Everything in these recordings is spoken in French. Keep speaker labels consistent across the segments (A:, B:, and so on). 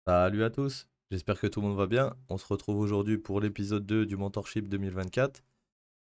A: Salut à tous, j'espère que tout le monde va bien. On se retrouve aujourd'hui pour l'épisode 2 du Mentorship 2024.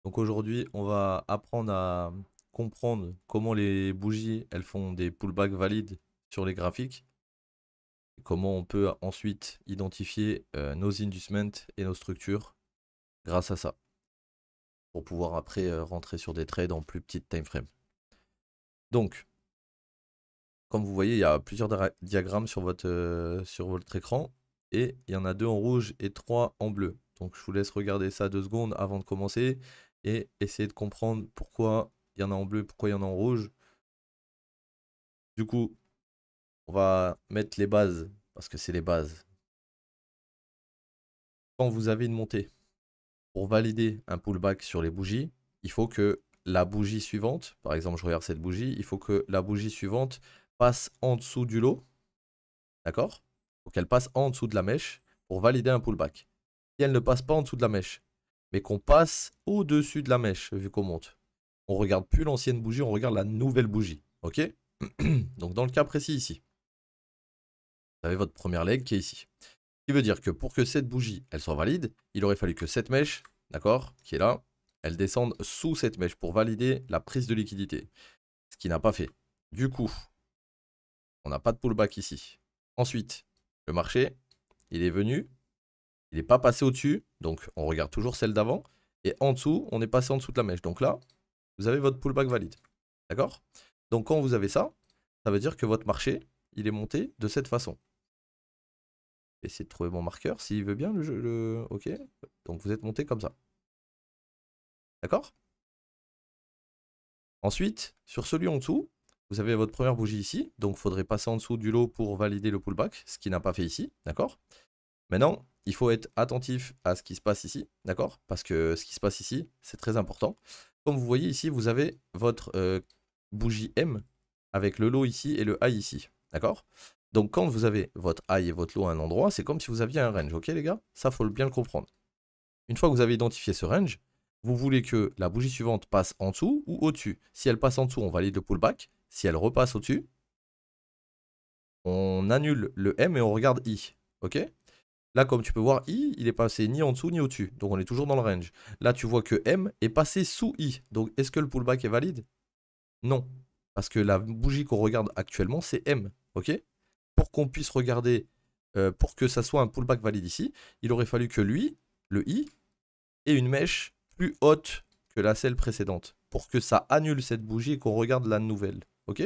A: Donc aujourd'hui, on va apprendre à comprendre comment les bougies, elles font des pullbacks valides sur les graphiques. Et comment on peut ensuite identifier nos inducements et nos structures grâce à ça. Pour pouvoir après rentrer sur des trades en plus petite time frame. Donc, comme vous voyez, il y a plusieurs diagrammes sur votre écran. Et il y en a 2 en rouge et 3 en bleu. Donc je vous laisse regarder ça 2 secondes avant de commencer. Et essayer de comprendre pourquoi il y en a en bleu, pourquoi il y en a en rouge. Du coup, on va mettre les bases, parce que c'est les bases. Quand vous avez une montée, pour valider un pullback sur les bougies, il faut que la bougie suivante, par exemple je regarde cette bougie, il faut que la bougie suivante passe en dessous du lot. D'accord? Il faut qu'elle passe en dessous de la mèche pour valider un pullback. Si elle ne passe pas en dessous de la mèche, mais qu'on passe au-dessus de la mèche, vu qu'on monte, on regarde plus l'ancienne bougie, on regarde la nouvelle bougie. Ok? Donc dans le cas précis ici, vous avez votre première leg qui est ici. Ce qui veut dire que pour que cette bougie, elle soit valide, il aurait fallu que cette mèche, d'accord, qui est là, elle descende sous cette mèche pour valider la prise de liquidité. Ce qui n'a pas fait. Du coup, on n'a pas de pullback ici. Ensuite, le marché, il est venu, il n'est pas passé au-dessus, donc on regarde toujours celle d'avant. Et en dessous, on est passé en dessous de la mèche. Donc là, vous avez votre pullback valide. D'accord? Donc quand vous avez ça, ça veut dire que votre marché, il est monté de cette façon. Essayez de trouver mon marqueur s'il veut bien le jeu. Ok. Donc vous êtes monté comme ça. D'accord? Ensuite, sur celui en dessous, vous avez votre première bougie ici. Donc il faudrait passer en dessous du lot pour valider le pullback, ce qui n'a pas fait ici. D'accord? Maintenant, il faut être attentif à ce qui se passe ici, d'accord? Parce que ce qui se passe ici, c'est très important. Comme vous voyez ici, vous avez votre bougie M avec le low ici et le high ici, d'accord? Donc quand vous avez votre high et votre low à un endroit, c'est comme si vous aviez un range, ok les gars? Ça, faut bien le comprendre. Une fois que vous avez identifié ce range, vous voulez que la bougie suivante passe en dessous ou au-dessus. Si elle passe en dessous, on valide le pullback. Si elle repasse au-dessus, on annule le M et on regarde I, ok? Là, comme tu peux voir, I, il est passé ni en dessous ni au-dessus. Donc, on est toujours dans le range. Là, tu vois que M est passé sous I. Donc, est-ce que le pullback est valide? Non. Parce que la bougie qu'on regarde actuellement, c'est M. OK? Pour qu'on puisse regarder, pour que ça soit un pullback valide ici, il aurait fallu que lui, le I, ait une mèche plus haute que la celle précédente. Pour que ça annule cette bougie et qu'on regarde la nouvelle. OK?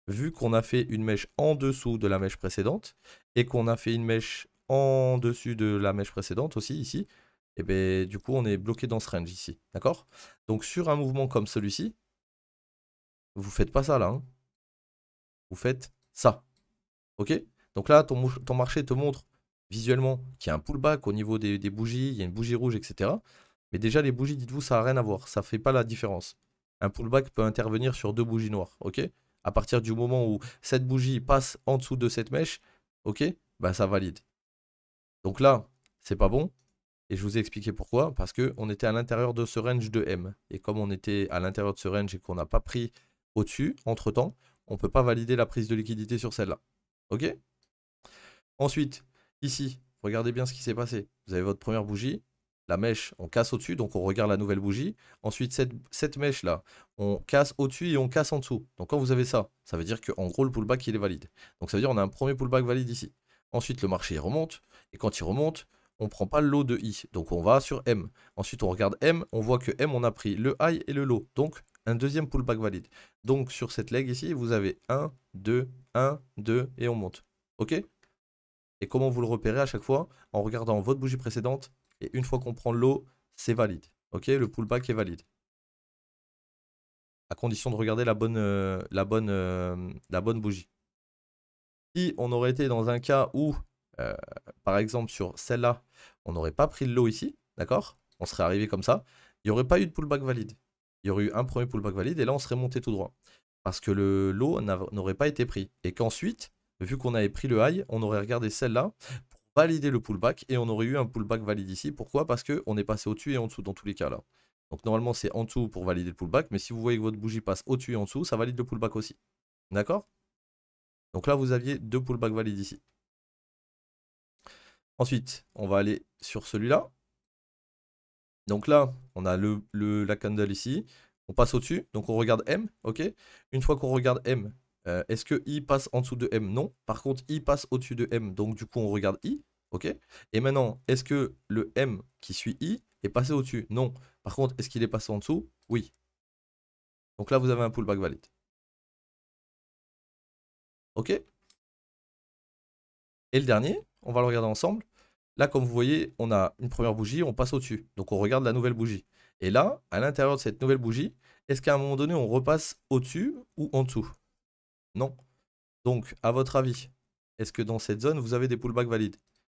A: Vu qu'on a fait une mèche en dessous de la mèche précédente et qu'on a fait une mèche en dessus de la mèche précédente aussi ici, et bien du coup on est bloqué dans ce range ici, d'accord? Donc sur un mouvement comme celui-ci, vous faites pas ça là, hein. Vous faites ça, ok? Donc là ton marché te montre visuellement qu'il y a un pullback au niveau des bougies, il y a une bougie rouge, etc. Mais déjà les bougies, dites-vous, ça n'a rien à voir, ça fait pas la différence. Un pullback peut intervenir sur 2 bougies noires, ok? À partir du moment où cette bougie passe en dessous de cette mèche, ok? Bah ça valide. Donc là, c'est pas bon. Et je vous ai expliqué pourquoi. Parce qu'on était à l'intérieur de ce range de M. Et comme on était à l'intérieur de ce range et qu'on n'a pas pris au-dessus, entre-temps, on ne peut pas valider la prise de liquidité sur celle-là. Ok? Ensuite, ici, regardez bien ce qui s'est passé. Vous avez votre première bougie. La mèche, on casse au-dessus, donc on regarde la nouvelle bougie. Ensuite, cette mèche-là, on casse au-dessus et on casse en dessous. Donc quand vous avez ça, ça veut dire qu'en gros, le pullback, il est valide. Donc ça veut dire qu'on a un premier pullback valide ici. Ensuite, le marché il remonte. Et quand il remonte, on ne prend pas le lot de I. Donc on va sur M. Ensuite, on regarde M. On voit que M, on a pris le high et le low. Donc un deuxième pullback valide. Donc sur cette leg ici, vous avez 1, 2, 1, 2 et on monte. Ok? Et comment vous le repérez à chaque fois? En regardant votre bougie précédente. Et une fois qu'on prend le lot, c'est valide. Ok, le pullback est valide. À condition de regarder la bonne bougie. Si on aurait été dans un cas où, euh, par exemple sur celle-là, on n'aurait pas pris le lot ici, d'accord? On serait arrivé comme ça. Il n'y aurait pas eu de pullback valide. Il y aurait eu un premier pullback valide et là on serait monté tout droit. Parce que le lot n'aurait pas été pris. Et qu'ensuite, vu qu'on avait pris le high, on aurait regardé celle-là pour valider le pullback et on aurait eu un pullback valide ici. Pourquoi? Parce qu'on est passé au-dessus et en dessous dans tous les cas là. Donc normalement c'est en dessous pour valider le pullback, mais si vous voyez que votre bougie passe au-dessus et en dessous, ça valide le pullback aussi. D'accord? Donc là vous aviez 2 pullbacks valides ici. Ensuite, on va aller sur celui-là. Donc là, on a la candle ici. On passe au-dessus. Donc on regarde M. Ok. Une fois qu'on regarde M, est-ce que I passe en dessous de M? Non. Par contre, I passe au-dessus de M. Donc du coup, on regarde I. Ok. Et maintenant, est-ce que le M qui suit I est passé au-dessus? Non. Par contre, est-ce qu'il est passé en dessous? Oui. Donc là, vous avez un pullback valide. Ok. Et le dernier, on va le regarder ensemble. Là, comme vous voyez, on a une première bougie, on passe au-dessus. Donc on regarde la nouvelle bougie. Et là, à l'intérieur de cette nouvelle bougie, est-ce qu'à un moment donné, on repasse au-dessus ou en dessous? Non. Donc, à votre avis, est-ce que dans cette zone, vous avez des pullbacks valides?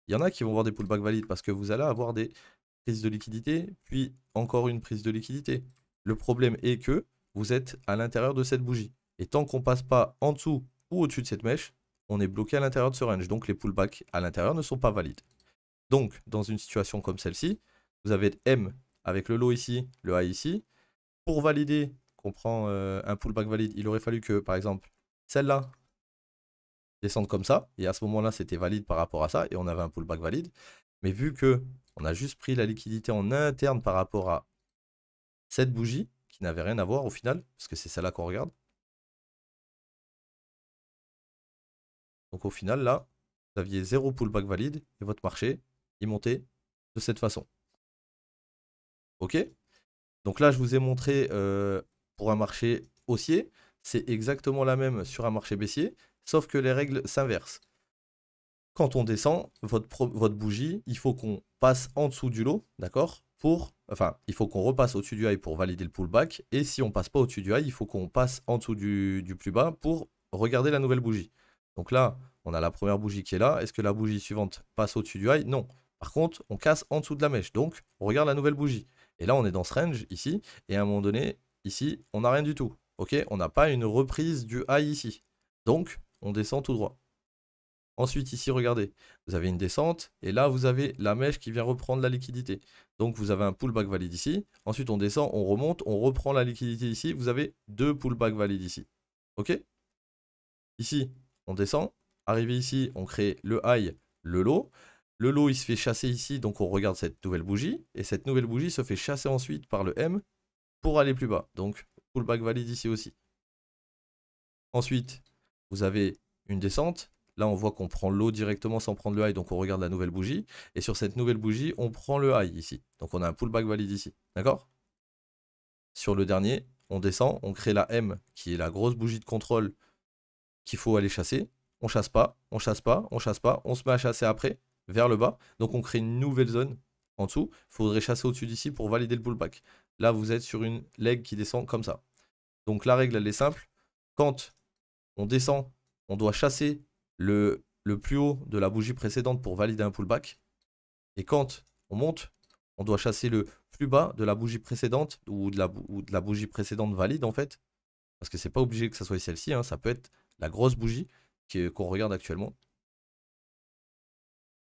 A: Il y en a qui vont avoir des pullbacks valides parce que vous allez avoir des prises de liquidité, puis encore une prise de liquidité. Le problème est que vous êtes à l'intérieur de cette bougie. Et tant qu'on ne passe pas en dessous ou au-dessus de cette mèche, on est bloqué à l'intérieur de ce range. Donc les pullbacks à l'intérieur ne sont pas valides. Donc, dans une situation comme celle-ci, vous avez M avec le low ici, le high ici. Pour valider qu'on prend un pullback valide, il aurait fallu que, par exemple, celle-là descende comme ça. Et à ce moment-là, c'était valide par rapport à ça. Et on avait un pullback valide. Mais vu que on a juste pris la liquidité en interne par rapport à cette bougie, qui n'avait rien à voir au final, parce que c'est celle-là qu'on regarde. Donc au final, là, vous aviez 0 pullback valide et votre marché, il montait de cette façon. Ok? Donc là, je vous ai montré pour un marché haussier, c'est exactement la même sur un marché baissier, sauf que les règles s'inversent. Quand on descend, votre bougie, il faut qu'on passe en dessous du lot, d'accord? Enfin, il faut qu'on repasse au-dessus du high pour valider le pullback. Et si on ne passe pas au-dessus du high, il faut qu'on passe en dessous du plus bas pour regarder la nouvelle bougie. Donc là, on a la première bougie qui est là. Est-ce que la bougie suivante passe au-dessus du high? Non. Par contre, on casse en dessous de la mèche. Donc, on regarde la nouvelle bougie. Et là, on est dans ce range ici. Et à un moment donné, ici, on n'a rien du tout. Ok? On n'a pas une reprise du high ici. Donc, on descend tout droit. Ensuite, ici, regardez, vous avez une descente, et là, vous avez la mèche qui vient reprendre la liquidité. Donc, vous avez un pullback valide ici. Ensuite, on descend, on remonte, on reprend la liquidité ici. Vous avez 2 pullbacks valides ici. OK? Ici, on descend. Arrivé ici, on crée le high, le low. Le low, il se fait chasser ici, donc on regarde cette nouvelle bougie. Et cette nouvelle bougie se fait chasser ensuite par le M pour aller plus bas. Donc, pullback valide ici aussi. Ensuite, vous avez une descente. Là, on voit qu'on prend le low directement sans prendre le high, donc on regarde la nouvelle bougie. Et sur cette nouvelle bougie, on prend le high ici. Donc on a un pullback valide ici. D'accord? Sur le dernier, on descend, on crée la M, qui est la grosse bougie de contrôle qu'il faut aller chasser. On chasse pas, on chasse pas, on chasse pas. On se met à chasser après, vers le bas. Donc on crée une nouvelle zone en dessous. Il faudrait chasser au-dessus d'ici pour valider le pullback. Là, vous êtes sur une leg qui descend comme ça. Donc la règle, elle est simple. Quand on descend, on doit chasser le plus haut de la bougie précédente pour valider un pullback. Et quand on monte, on doit chasser le plus bas de la bougie précédente ou de la bougie précédente valide en fait. Parce que c'est pas obligé que ça soit celle-ci, hein, ça peut être la grosse bougie qu'on regarde actuellement.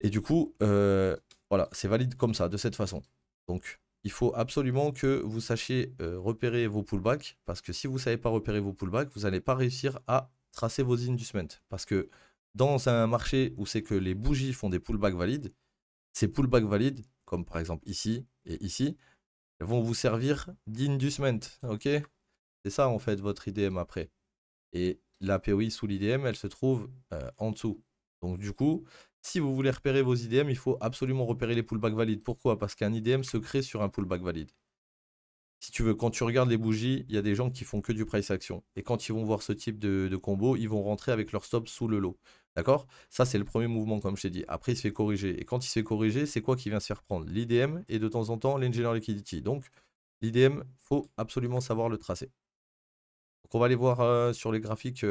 A: Et du coup, voilà, c'est valide comme ça, de cette façon. Donc, il faut absolument que vous sachiez repérer vos pullbacks, parce que si vous ne savez pas repérer vos pullbacks, vous n'allez pas réussir à tracer vos inducements. Parce que dans un marché où c'est que les bougies font des pullbacks valides, ces pullbacks valides, comme par exemple ici et ici, vont vous servir d'inducement. Ok? C'est ça en fait votre IDM après. Et la POI sous l'IDM, elle se trouve en dessous. Donc du coup, si vous voulez repérer vos IDM, il faut absolument repérer les pullbacks valides. Pourquoi? Parce qu'un IDM se crée sur un pullback valide. Si tu veux, quand tu regardes les bougies, il y a des gens qui font que du price action. Et quand ils vont voir ce type de combo, ils vont rentrer avec leur stop sous le lot. D'accord? Ça, c'est le premier mouvement, comme je t'ai dit. Après, il se fait corriger. Et quand il se fait corriger, c'est quoi qui vient se faire prendre? L'IDM et de temps en temps, l'Engineer Liquidity. Donc, l'IDM, il faut absolument savoir le tracer. Donc on va aller voir sur les graphiques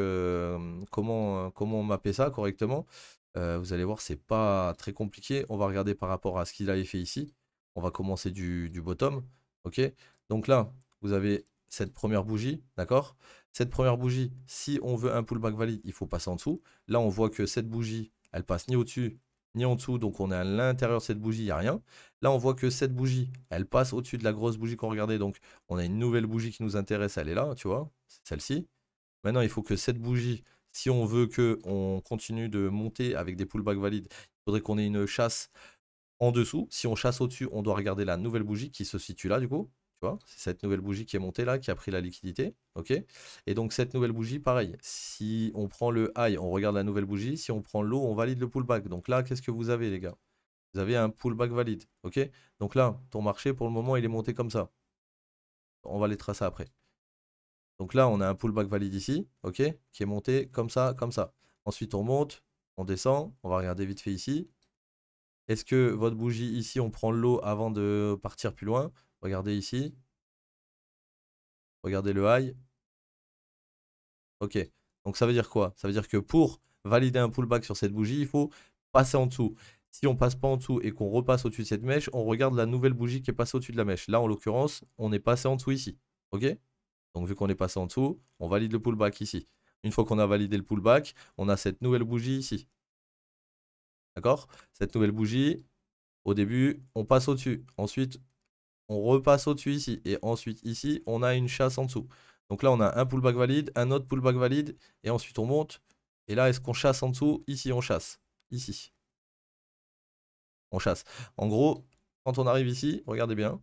A: comment mapper ça correctement. Vous allez voir, c'est pas très compliqué. On va regarder par rapport à ce qu'il avait fait ici. On va commencer du bottom. Ok. Donc là, vous avez cette première bougie, d'accord? Cette première bougie, si on veut un pullback valide, il faut passer en dessous. Là, on voit que cette bougie, elle passe ni au-dessus ni en dessous, donc on est à l'intérieur de cette bougie, il n'y a rien. Là, on voit que cette bougie, elle passe au-dessus de la grosse bougie qu'on regardait, donc on a une nouvelle bougie qui nous intéresse, elle est là, tu vois, c'est celle-ci. Maintenant, il faut que cette bougie, si on veut qu'on continue de monter avec des pullbacks valides, Il faudrait qu'on ait une chasse en dessous. Si on chasse au-dessus, on doit regarder la nouvelle bougie qui se situe là, du coup. Tu vois, c'est cette nouvelle bougie qui est montée là, qui a pris la liquidité. Ok. Et donc, cette nouvelle bougie, pareil. Si on prend le high, on regarde la nouvelle bougie. Si on prend le low, on valide le pullback. Donc là, qu'est-ce que vous avez, les gars? Vous avez un pullback valide. Ok. Donc là, ton marché, pour le moment, il est monté comme ça. On va les tracer après. Donc là, on a un pullback valide ici, ok, qui est monté comme ça, comme ça. Ensuite, on monte, on descend. On va regarder vite fait ici. Est-ce que votre bougie ici, on prend le lot avant de partir plus loin? Regardez ici. Regardez le high. Ok. Donc ça veut dire quoi? Ça veut dire que pour valider un pullback sur cette bougie, il faut passer en dessous. Si on passe pas en dessous et qu'on repasse au-dessus de cette mèche, on regarde la nouvelle bougie qui est passée au-dessus de la mèche. Là, en l'occurrence, on est passé en dessous ici. Ok? Donc vu qu'on est passé en dessous, on valide le pullback ici. Une fois qu'on a validé le pullback, on a cette nouvelle bougie ici. D'accord? Cette nouvelle bougie, au début, on passe au-dessus. Ensuite, on repasse au-dessus ici. Et ensuite, ici, on a une chasse en dessous. Donc là, on a un pullback valide, un autre pullback valide. Et ensuite, on monte. Et là, est-ce qu'on chasse en dessous? Ici, on chasse. Ici, on chasse. En gros, quand on arrive ici, regardez bien.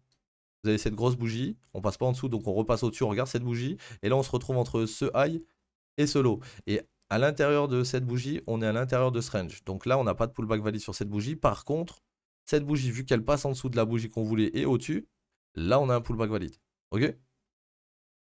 A: Vous avez cette grosse bougie. On passe pas en dessous, donc on repasse au-dessus. On regarde cette bougie. Et là, on se retrouve entre ce high et ce low. Et à l'intérieur de cette bougie, on est à l'intérieur de ce range. Donc là, on n'a pas de pullback valide sur cette bougie. Par contre, cette bougie, vu qu'elle passe en dessous de la bougie qu'on voulait et au-dessus, là, on a un pullback valide. Ok?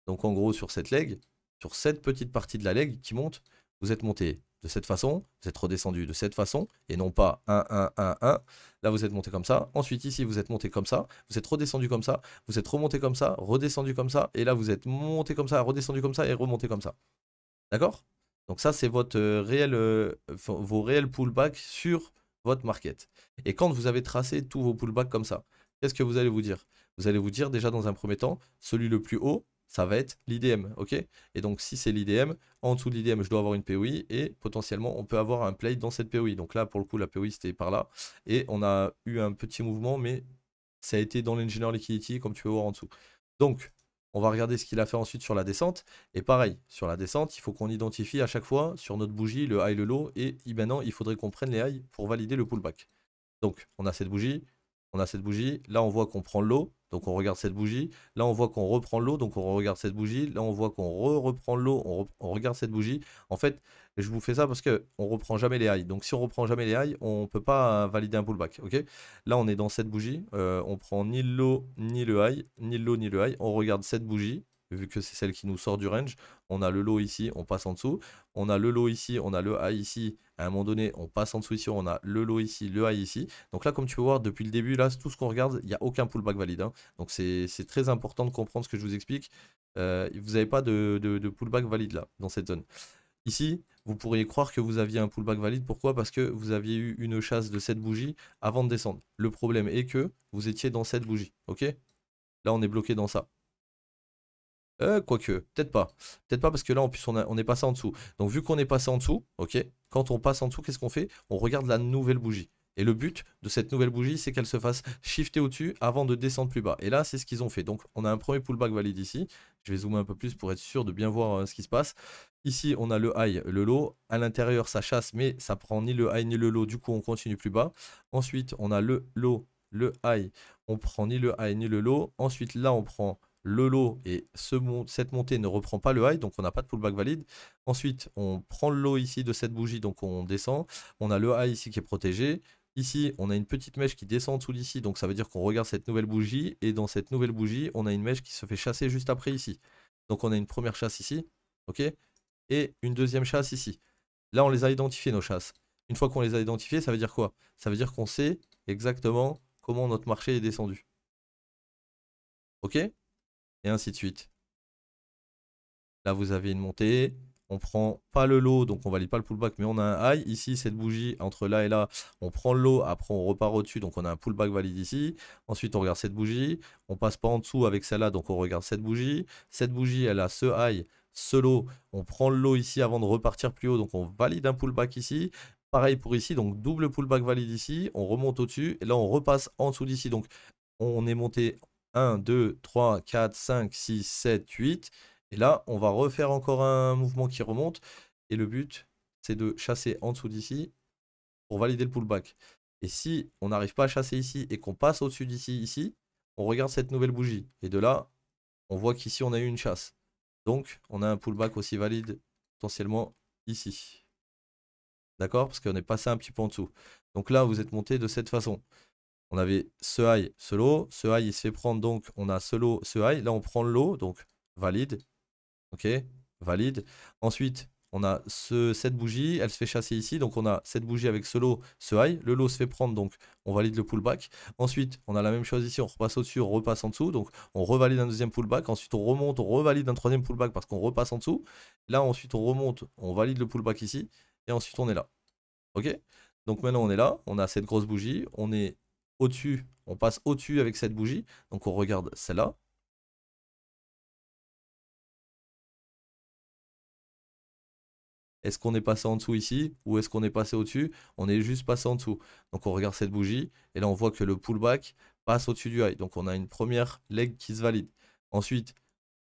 A: Donc en gros, sur cette leg, sur cette petite partie de la leg qui monte, vous êtes monté de cette façon, vous êtes redescendu de cette façon, et non pas 1, 1, 1, 1. Là, vous êtes monté comme ça. Ensuite, ici, vous êtes monté comme ça. Vous êtes redescendu comme ça. Vous êtes remonté comme ça, redescendu comme ça. Et là, vous êtes monté comme ça, redescendu comme ça et remonté comme ça. D'accord? Donc ça, c'est votre vos réels pullbacks sur votre market. Et quand vous avez tracé tous vos pullbacks comme ça, qu'est-ce que vous allez vous dire? Vous allez vous dire déjà dans un premier temps, celui le plus haut, ça va être l'IDM, ok? Et donc si c'est l'IDM, en dessous de l'IDM, je dois avoir une POI et potentiellement on peut avoir un play dans cette POI. Donc là, pour le coup, la POI c'était par là. Et on a eu un petit mouvement, mais ça a été dans l'Engineer Liquidity, comme tu peux voir en dessous. Donc, on va regarder ce qu'il a fait ensuite sur la descente. Et pareil, sur la descente, il faut qu'on identifie à chaque fois sur notre bougie le high, le low. Et maintenant, il faudrait qu'on prenne les highs pour valider le pullback. Donc, on a cette bougie. On a cette bougie. Là, on voit qu'on prend le low. Donc, on regarde cette bougie. Là, on voit qu'on reprend le low. Donc, on regarde cette bougie. Là, on voit qu'on reprend le low. On regarde cette bougie. En fait, je vous fais ça parce qu'on ne reprend jamais les highs. Donc, si on reprend jamais les highs, on ne peut pas valider un pullback. Ok? Là, on est dans cette bougie. On prend ni le low, ni le high. Ni le low, ni le high. On regarde cette bougie. Vu que c'est celle qui nous sort du range. On a le low ici, on passe en dessous. On a le low ici, on a le high ici. À un moment donné, on passe en dessous ici, on a le low ici, le high ici. Donc là, comme tu peux voir, depuis le début, là, tout ce qu'on regarde, il n'y a aucun pullback valide. Hein. Donc c'est très important de comprendre ce que je vous explique. Vous n'avez pas de pullback valide là, dans cette zone. Ici, vous pourriez croire que vous aviez un pullback valide. Pourquoi? Parce que vous aviez eu une chasse de cette bougie avant de descendre. Le problème est que vous étiez dans cette bougie. Ok? Là, on est bloqué dans ça. Quoique, peut-être pas. Peut-être pas parce que là, en plus, on est passé en dessous. Donc, vu qu'on est passé en dessous, ok, quand on passe en dessous, qu'est-ce qu'on fait? On regarde la nouvelle bougie. Et le but de cette nouvelle bougie, c'est qu'elle se fasse shifter au-dessus avant de descendre plus bas. Et là, c'est ce qu'ils ont fait. Donc, on a un premier pullback valide ici. Je vais zoomer un peu plus pour être sûr de bien voir ce qui se passe. Ici, on a le high, le low. À l'intérieur, ça chasse, mais ça prend ni le high ni le low. Du coup, on continue plus bas. Ensuite, on a le low, le high. On prend ni le high ni le low. Ensuite, là, on prend le low et cette montée ne reprend pas le high, donc on n'a pas de pullback valide. Ensuite, on prend le low ici de cette bougie, donc on descend. On a le high ici qui est protégé. Ici, on a une petite mèche qui descend en dessous d'ici, donc ça veut dire qu'on regarde cette nouvelle bougie. Et dans cette nouvelle bougie, on a une mèche qui se fait chasser juste après ici. Donc on a une première chasse ici, ok, et une deuxième chasse ici. Là, on les a identifiées, nos chasses. Une fois qu'on les a identifiées, ça veut dire quoi? Ça veut dire qu'on sait exactement comment notre marché est descendu. Ok? Et ainsi de suite. Là, vous avez une montée. On prend pas le low, donc on valide pas le pullback, mais on a un high. Ici, cette bougie, entre là et là, on prend le low. Après, on repart au-dessus, donc on a un pullback valide ici. Ensuite, on regarde cette bougie. On passe pas en dessous avec celle-là, donc on regarde cette bougie. Cette bougie, elle a ce high, ce low. On prend le low ici avant de repartir plus haut, donc on valide un pullback ici. Pareil pour ici, donc double pullback valide ici. On remonte au-dessus, et là, on repasse en dessous d'ici. Donc, on est monté 1, 2, 3, 4, 5, 6, 7, 8. Et là, on va refaire encore un mouvement qui remonte. Et le but, c'est de chasser en dessous d'ici pour valider le pullback. Et si on n'arrive pas à chasser ici et qu'on passe au-dessus d'ici, ici, on regarde cette nouvelle bougie. Et de là, on voit qu'ici, on a eu une chasse. Donc, on a un pullback aussi valide potentiellement ici. D'accord? Parce qu'on est passé un petit peu en dessous. Donc là, vous êtes monté de cette façon. On avait ce high, ce low. Ce high, il se fait prendre, donc on a ce low, ce high. Là, on prend le low, donc valide. Ok? Valide. Ensuite, on a cette bougie, elle se fait chasser ici. Donc on a cette bougie avec ce low, ce high. Le low se fait prendre, donc on valide le pullback. Ensuite, on a la même chose ici, on repasse au-dessus, on repasse en dessous. Donc on revalide un deuxième pullback. Ensuite, on remonte, on revalide un troisième pullback parce qu'on repasse en dessous. Là, ensuite, on remonte, on valide le pullback ici. Et ensuite, on est là. Ok? Donc maintenant, on est là, on a cette grosse bougie. On est au-dessus, on passe au-dessus avec cette bougie. Donc on regarde celle-là. Est-ce qu'on est passé en dessous ici ou est-ce qu'on est passé au-dessus? On est juste passé en dessous. Donc on regarde cette bougie et là on voit que le pullback passe au-dessus du high. Donc on a une première leg qui se valide. Ensuite,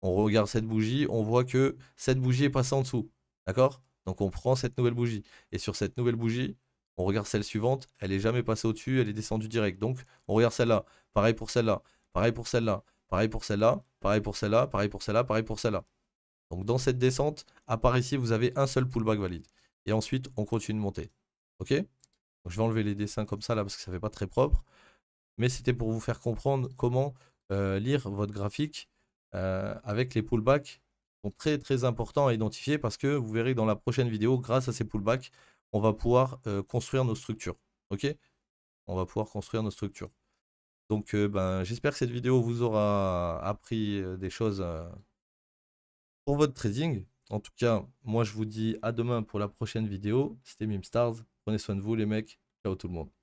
A: on regarde cette bougie, on voit que cette bougie est passée en dessous. D'accord? Donc on prend cette nouvelle bougie. Et sur cette nouvelle bougie, on regarde celle suivante, elle n'est jamais passée au-dessus, elle est descendue direct. Donc on regarde celle-là. Pareil pour celle-là. Pareil pour celle-là. Pareil pour celle-là. Pareil pour celle-là. Pareil pour celle-là. Pareil pour celle-là. Donc dans cette descente, à part ici, vous avez un seul pullback valide. Et ensuite, on continue de monter. Ok? Donc, je vais enlever les dessins comme ça là parce que ça ne fait pas très propre. Mais c'était pour vous faire comprendre comment lire votre graphique avec les pullbacks qui sont très très importants à identifier parce que vous verrez dans la prochaine vidéo, grâce à ces pullbacks, on va pouvoir construire nos structures. Ok? On va pouvoir construire nos structures. Donc ben, j'espère que cette vidéo vous aura appris des choses pour votre trading. En tout cas, moi je vous dis à demain pour la prochaine vidéo. C'était Mimstars. Prenez soin de vous les mecs. Ciao tout le monde.